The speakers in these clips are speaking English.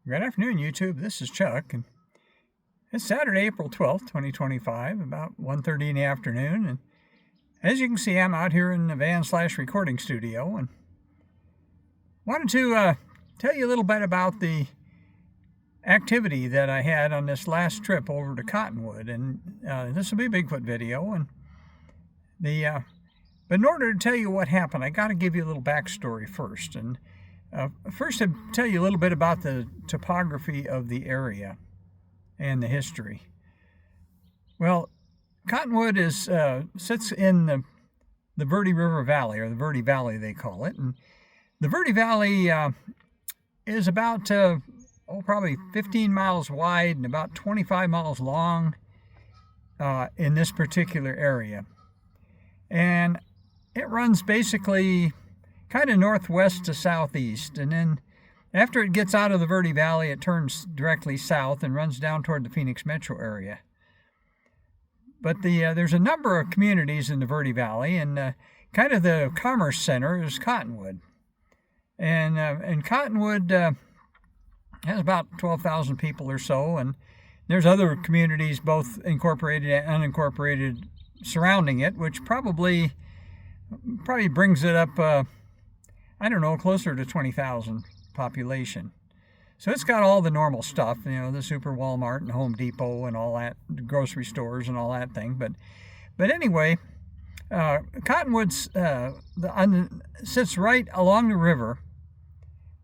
Good afternoon, YouTube. This is Chuck, and it's Saturday, April 12th, 2025, about 1:30 in the afternoon, and as you can see, I'm out here in the van/recording studio, and wanted to tell you a little bit about the activity that I had on this last trip over to Cottonwood, and this will be a Bigfoot video, and but in order to tell you what happened, I got to give you a little backstory first, and first, I'll tell you a little bit about the topography of the area and the history. Well, Cottonwood sits in the Verde River Valley, or the Verde Valley they call it. And the Verde Valley is about probably 15 miles wide and about 25 miles long in this particular area. And it runs basically kind of northwest to southeast, and then after it gets out of the Verde Valley, it turns directly south and runs down toward the Phoenix metro area. But there's a number of communities in the Verde Valley, and kind of the commerce center is Cottonwood. And Cottonwood has about 12,000 people or so, and there's other communities, both incorporated and unincorporated, surrounding it, which probably brings it up I don't know, closer to 20,000 population. So it's got all the normal stuff, the Super Walmart and Home Depot and all that, grocery stores and all that thing. But anyway, Cottonwood sits right along the river,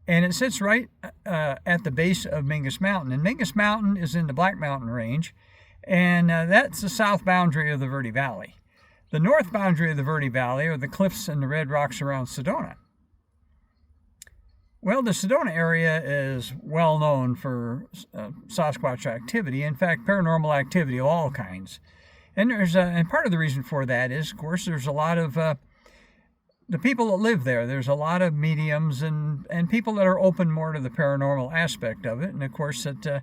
and it sits right at the base of Mingus Mountain. And Mingus Mountain is in the Black Mountain Range, and that's the south boundary of the Verde Valley. The north boundary of the Verde Valley are the cliffs and the red rocks around Sedona. Well, the Sedona area is well known for Sasquatch activity. In fact, paranormal activity of all kinds. And and part of the reason for that is, of course, there's a lot of the people that live there. There's a lot of mediums and people that are open more to the paranormal aspect of it. And of course, that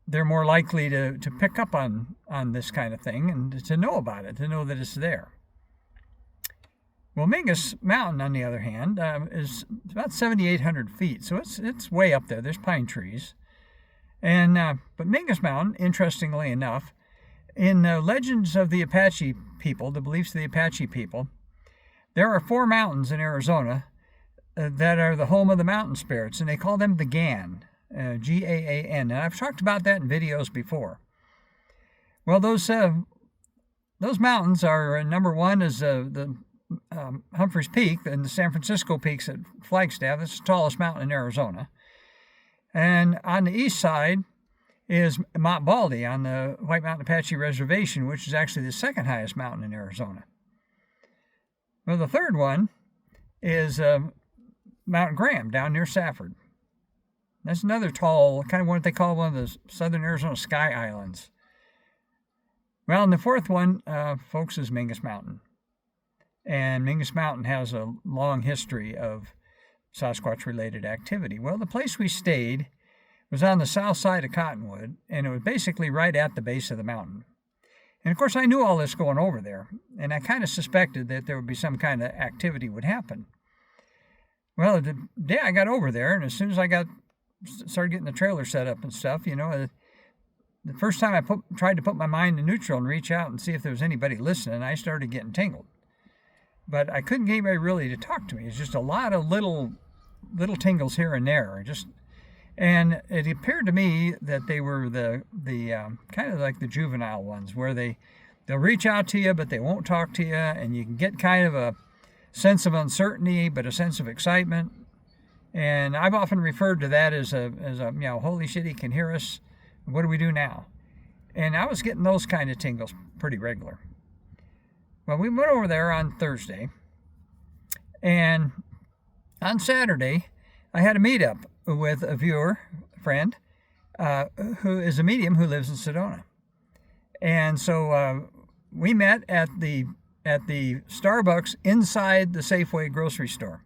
they're more likely to pick up on this kind of thing and to know about it, to know that it's there. Well, Mingus Mountain, on the other hand, is about 7,800 feet, so it's way up there. There's pine trees, but Mingus Mountain, interestingly enough, in legends of the Apache people, the beliefs of the Apache people, there are 4 mountains in Arizona that are the home of the mountain spirits, and they call them the GAN, G-A-A-N. And I've talked about that in videos before. Well, those mountains are number one is the Humphreys Peak and the San Francisco Peaks at Flagstaff. It's the tallest mountain in Arizona. And on the east side is Mount Baldy on the White Mountain Apache Reservation, which is actually the second highest mountain in Arizona. Well, the third one is Mount Graham down near Safford. That's another tall, kind of what they call one of the southern Arizona sky islands. Well, and the fourth one, folks, is Mingus Mountain. And Mingus Mountain has a long history of Sasquatch-related activity. Well, the place we stayed was on the south side of Cottonwood, and it was basically right at the base of the mountain. And, of course, I knew all this going over there, and I kind of suspected that there would be some kind of activity would happen. Well, the day I got over there, and as soon as I started getting the trailer set up and stuff, the first time I tried to put my mind in neutral and reach out and see if there was anybody listening, I started getting tingled. But I couldn't get anybody really to talk to me. It's just a lot of little tingles here and there. And it appeared to me that they were the kind of like the juvenile ones, where they'll reach out to you, but they won't talk to you, and you can get kind of a sense of uncertainty, but a sense of excitement. And I've often referred to that as a holy shit, he can hear us. What do we do now? And I was getting those kind of tingles pretty regular. Well, we went over there on Thursday, and on Saturday, I had a meetup with a friend, who is a medium who lives in Sedona. And so we met at the Starbucks inside the Safeway grocery store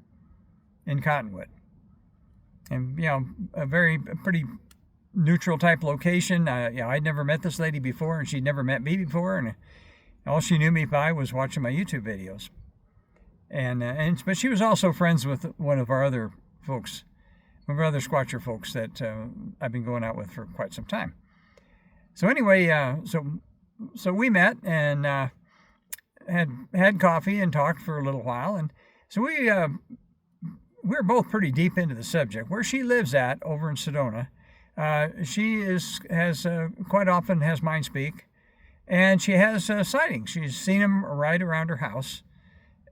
in Cottonwood. And, a pretty neutral type location. I'd never met this lady before, and she'd never met me before, and all she knew me by was watching my YouTube videos. But she was also friends with one of our other folks of other Squatcher folks that I've been going out with for quite some time. So anyway, so we met and had coffee and talked for a little while, and so we're both pretty deep into the subject. Where she lives at over in Sedona, she has quite often has mind speak, and she has sightings. She's seen them right around her house,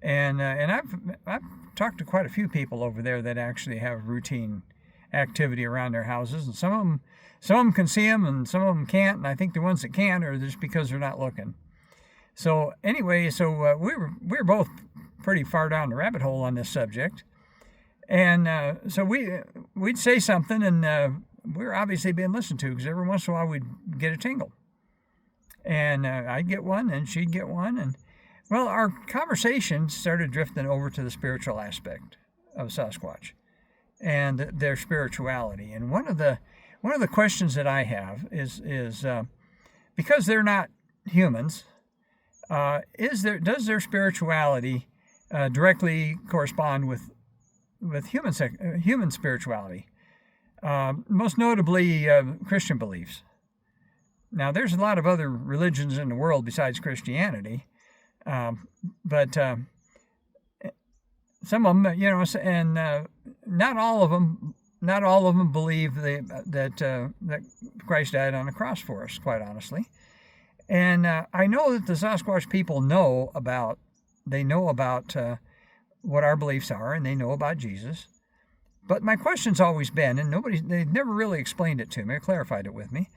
and I've talked to quite a few people over there that actually have routine activity around their houses, and some of them can see them, and some of them can't. And I think the ones that can are just because they're not looking. So anyway, we were both pretty far down the rabbit hole on this subject, and so we'd say something, and we were obviously being listened to, because every once in a while we'd get a tingle, and I'd get one, and she'd get one, and well, our conversation started drifting over to the spiritual aspect of Sasquatch and their spirituality. And one of the questions that I have is because they're not humans, does their spirituality directly correspond with human spirituality? Most notably Christian beliefs. Now, there's a lot of other religions in the world besides Christianity, but some of them, and not all of them believe that Christ died on the cross for us, quite honestly. And I know that the Sasquatch people know about what our beliefs are, and they know about Jesus. But my question's always been, and they never really explained it to me or clarified it with me,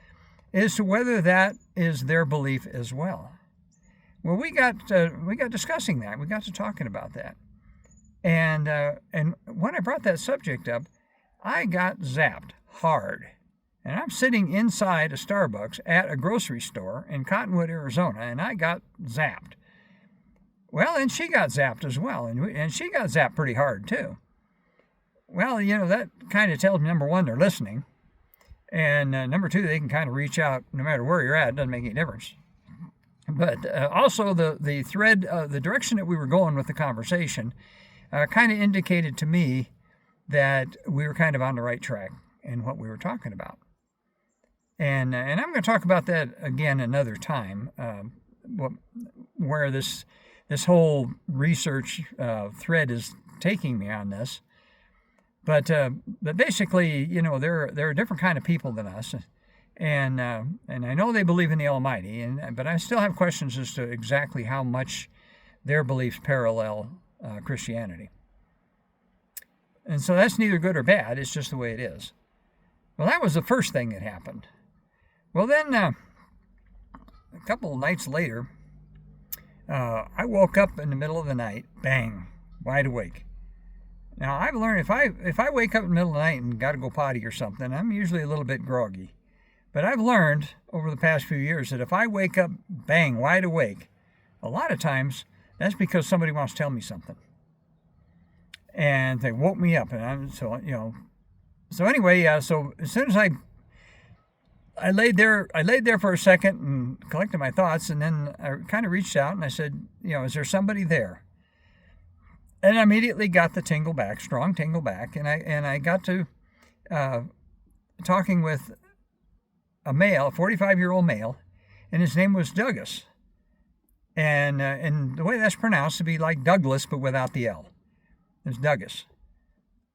as to whether that is their belief as well. Well, we got discussing that. We got to talking about that. And when I brought that subject up, I got zapped hard. And I'm sitting inside a Starbucks at a grocery store in Cottonwood, Arizona, and I got zapped. Well, and she got zapped as well, and she got zapped pretty hard too. Well, that kind of tells me, number one, they're listening, and number two, they can kind of reach out no matter where you're at. It doesn't make any difference. But also the thread, the direction that we were going with the conversation kind of indicated to me that we were kind of on the right track in what we were talking about. And I'm going to talk about that again another time, where this whole research thread is taking me on this. But basically, there are different kind of people than us. And I know they believe in the Almighty, but I still have questions as to exactly how much their beliefs parallel Christianity. And so that's neither good or bad. It's just the way it is. Well, that was the first thing that happened. Well, then a couple of nights later, I woke up in the middle of the night, bang, wide awake. Now, I've learned if I wake up in the middle of the night and got to go potty or something, I'm usually a little bit groggy. But I've learned over the past few years that if I wake up, bang, wide awake, a lot of times that's because somebody wants to tell me something. And they woke me up, and so anyway, so as soon as I laid there for a second and collected my thoughts, and then I kind of reached out and I said, is there somebody there? And I immediately got the tingle back, strong tingle back, and I got to talking with a male, a 45-year-old male, and his name was Douglas. And the way that's pronounced to be like Douglas, but without the L. It's Douglas.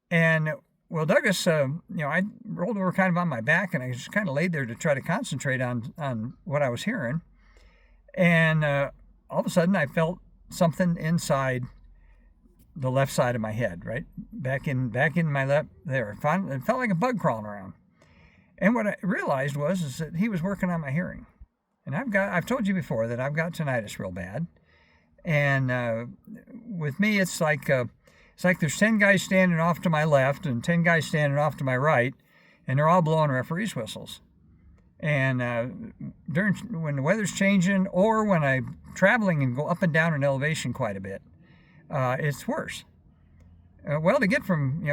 And, well, Douglas, I rolled over kind of on my back, and I just kind of laid there to try to concentrate on what I was hearing. And all of a sudden, I felt something inside the left side of my head, right? Back in my left there. It felt like a bug crawling around. And what I realized is that he was working on my hearing. And I've told you before that I've got tinnitus real bad. And with me, it's like there's 10 guys standing off to my left and 10 guys standing off to my right, and they're all blowing referees' whistles. And when the weather's changing, or when I'm traveling and go up and down in elevation quite a bit, it's worse. To get from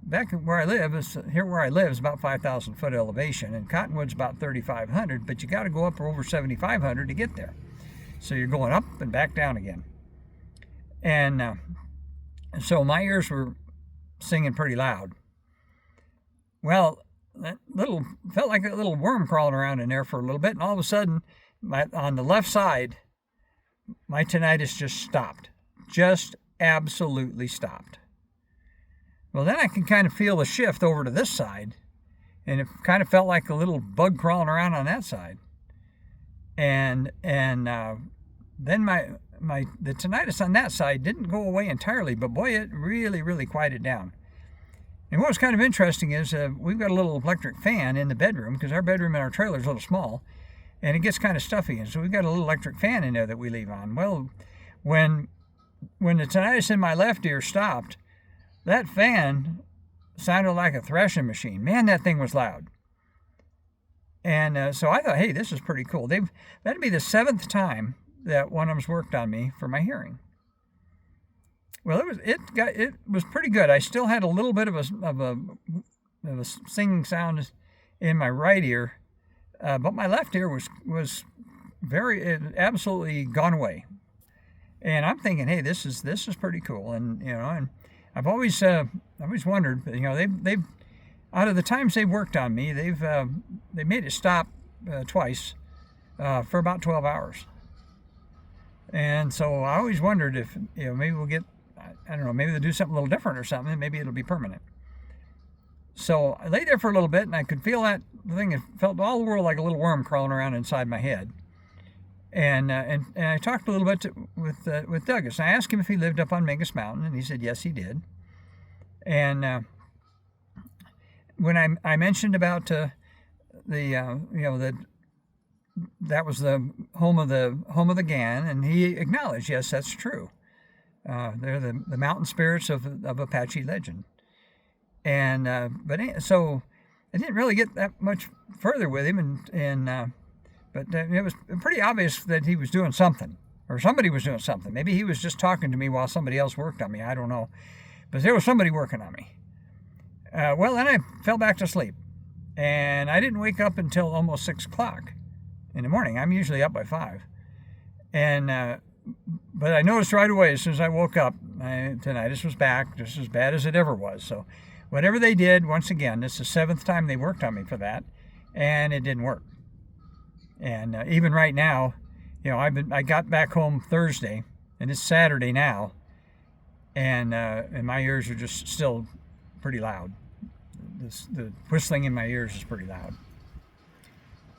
back where I live is about 5,000 foot elevation, and Cottonwood's about 3,500, but you got to go up over 7,500 to get there. So you're going up and back down again. And so my ears were singing pretty loud. Well, that little felt like a little worm crawling around in there for a little bit, and all of a sudden, on the left side, my tinnitus just stopped. Just absolutely stopped. Well, then I can kind of feel the shift over to this side, and it kind of felt like a little bug crawling around on that side. And then the tinnitus on that side didn't go away entirely, but boy, it really, really quieted down. And what was kind of interesting is we've got a little electric fan in the bedroom, because our bedroom in our trailer is a little small, and it gets kind of stuffy, and so we've got a little electric fan in there that we leave on. Well, when the tinnitus in my left ear stopped, that fan sounded like a threshing machine. Man, that thing was loud. And so I thought, hey, this is pretty cool. That'd be the 7th time that one of them's worked on me for my hearing. Well, it was pretty good. I still had a little bit of a singing sound in my right ear, but my left ear was absolutely gone away. And I'm thinking, hey, this is pretty cool. And and I've always wondered, they've out of the times they've worked on me, they made it stop twice for about 12 hours. And so I always wondered if maybe we'll get, I don't know, maybe they'll do something a little different or something, and maybe it'll be permanent. So I lay there for a little bit, and I could feel that thing. It felt all the world like a little worm crawling around inside my head. And I talked a little bit with Douglas. I asked him if he lived up on Mingus Mountain, and he said yes, he did. And when I mentioned about that was the home of the Gan, and he acknowledged, yes, that's true. They're the mountain spirits of Apache legend. And so I didn't really get that much further with him, but it was pretty obvious that he was doing something, or somebody was doing something. Maybe he was just talking to me while somebody else worked on me. I don't know, but there was somebody working on me. Well, then I fell back to sleep, and I didn't wake up until almost 6 o'clock in the morning. I'm usually up by 5, but I noticed right away as soon as I woke up, my tinnitus was back, just as bad as it ever was. So whatever they did, once again, this is the 7th time they worked on me for that, and it didn't work. And even right now, I got back home Thursday, and it's Saturday now, and my ears are just still pretty loud. The whistling in my ears is pretty loud.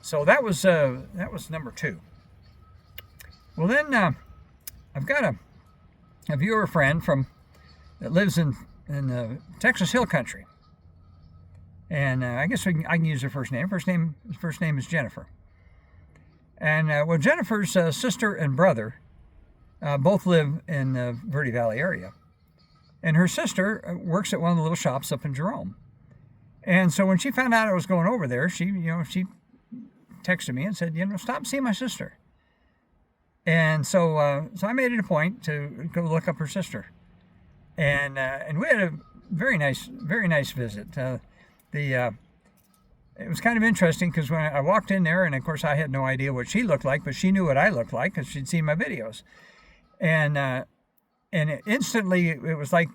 So that was number 2. Well, then I've got a viewer friend that lives in the Texas Hill Country, and I guess I can use her first name. First name is Jennifer. And Jennifer's sister and brother both live in the Verde Valley area, and her sister works at one of the little shops up in Jerome. And so when she found out I was going over there, she texted me and said, stop seeing my sister. And so I made it a point to go look up her sister, and we had a very nice visit. It was kind of interesting because when I walked in there, and of course I had no idea what she looked like, but she knew what I looked like because she'd seen my videos, and instantly it was like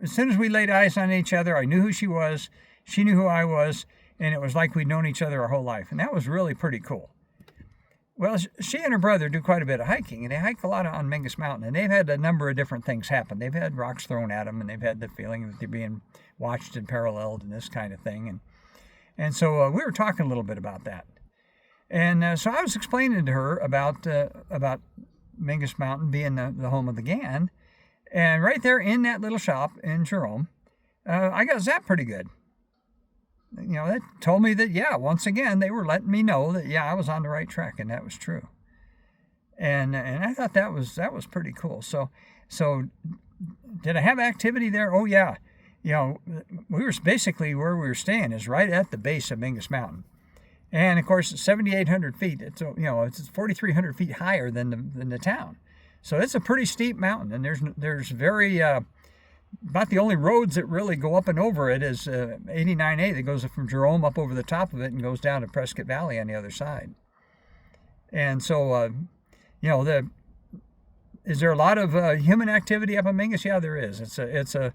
as soon as we laid eyes on each other, I knew who she was, she knew who I was, and it was like we'd known each other our whole life, and that was really pretty cool. Well, she and her brother do quite a bit of hiking, and they hike a lot on Mingus Mountain, and they've had a number of different things happen. They've had rocks thrown at them, and they've had the feeling that they're being watched and paralleled and this kind of thing, and so we were talking a little bit about that. And so I was explaining to her about Mingus Mountain being the home of the Gan, and right there in that little shop in Jerome, I got zapped pretty good. That told me that, once again, they were letting me know that, I was on the right track, and that was true. And I thought that was pretty cool. So did I have activity there? Oh, yeah. We were basically where we were staying is right at the base of Mingus Mountain. And, of course, it's 7,800 feet. It's 4,300 feet higher than the town. So it's a pretty steep mountain, and there's very... about the only roads that really go up and over it is 89A that goes from Jerome up over the top of it and goes down to Prescott Valley on the other side. And so, is there a lot of human activity up in Mingus? Yeah, there is. It's a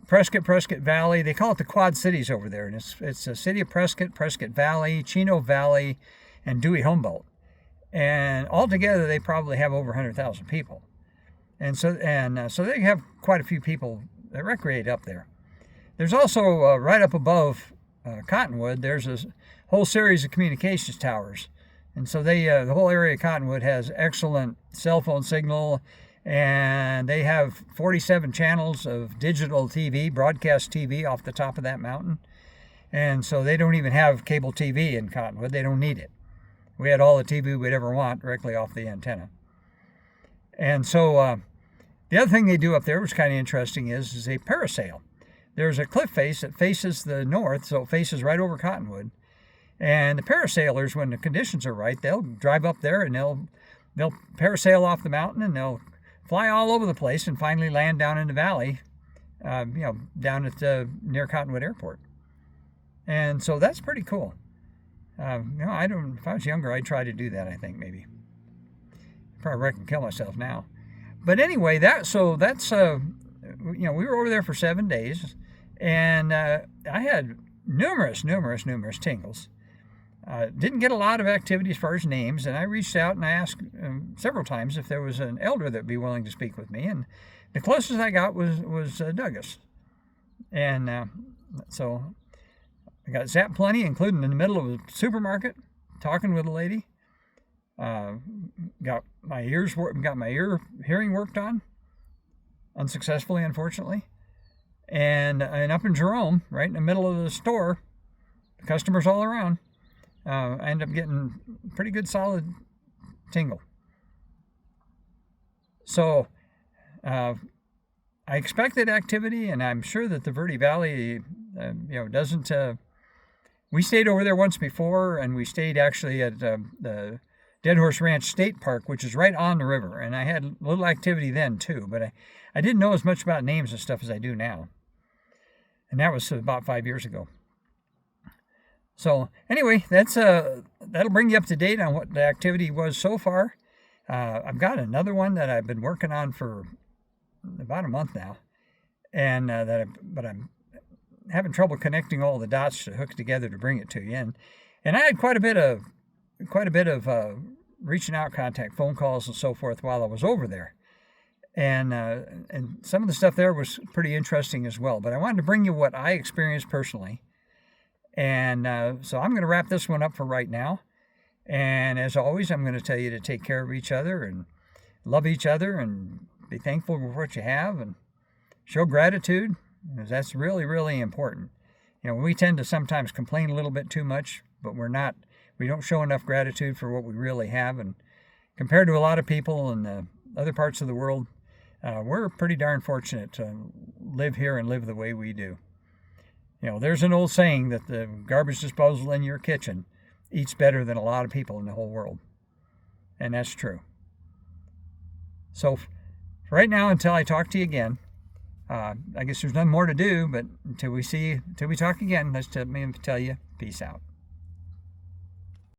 Prescott Valley. They call it the Quad Cities over there, and it's the city of Prescott Valley, Chino Valley, and Dewey Humboldt. And altogether, they probably have over 100,000 people. And so they have quite a few people that recreate up there. There's also right up above Cottonwood, there's a whole series of communications towers. And so the whole area of Cottonwood has excellent cell phone signal, and they have 47 channels of digital TV, broadcast TV off the top of that mountain. And so they don't even have cable TV in Cottonwood. They don't need it. We had all the TV we'd ever want directly off the antenna. And so the other thing they do up there, which is kind of interesting, is a parasail. There's a cliff face that faces the north, so it faces right over Cottonwood. And the parasailers, when the conditions are right, they'll drive up there and they'll parasail off the mountain, and they'll fly all over the place and finally land down in the valley, down at near Cottonwood Airport. And so that's pretty cool. If I was younger, I'd try to do that. I think maybe. Probably reckon kill myself now. But anyway, that's we were over there for 7 days, and I had numerous tingles. Didn't get a lot of activity as far as names, and I reached out and I asked several times if there was an elder that would be willing to speak with me, and the closest I got was Douglas. And so I got zapped plenty, including in the middle of a supermarket, talking with a lady. Got my hearing worked on, unsuccessfully, unfortunately. And up in Jerome, right in the middle of the store, customers all around, I ended up getting pretty good solid tingle. So I expected activity, and I'm sure that the Verde Valley, doesn't. We stayed over there once before, and we stayed actually at the Dead Horse Ranch State Park, which is right on the river, and I had a little activity then too, but I didn't know as much about names and stuff as I do now. And that was about 5 years ago. So anyway, that'll bring you up to date on what the activity was so far. I've got another one that I've been working on for about a month now, and but I'm having trouble connecting all the dots to hook together to bring it to you. And I had quite a bit of reaching out, contact, phone calls, and so forth while I was over there. And some of the stuff there was pretty interesting as well. But I wanted to bring you what I experienced personally. And so I'm going to wrap this one up for right now. And as always, I'm going to tell you to take care of each other and love each other and be thankful for what you have and show gratitude, because that's really, really important. We tend to sometimes complain a little bit too much, but we don't show enough gratitude for what we really have. And compared to a lot of people in other parts of the world, we're pretty darn fortunate to live here and live the way we do. There's an old saying that the garbage disposal in your kitchen eats better than a lot of people in the whole world. And that's true. So for right now, until I talk to you again, I guess there's nothing more to do, but until we talk again, let's tell you, peace out.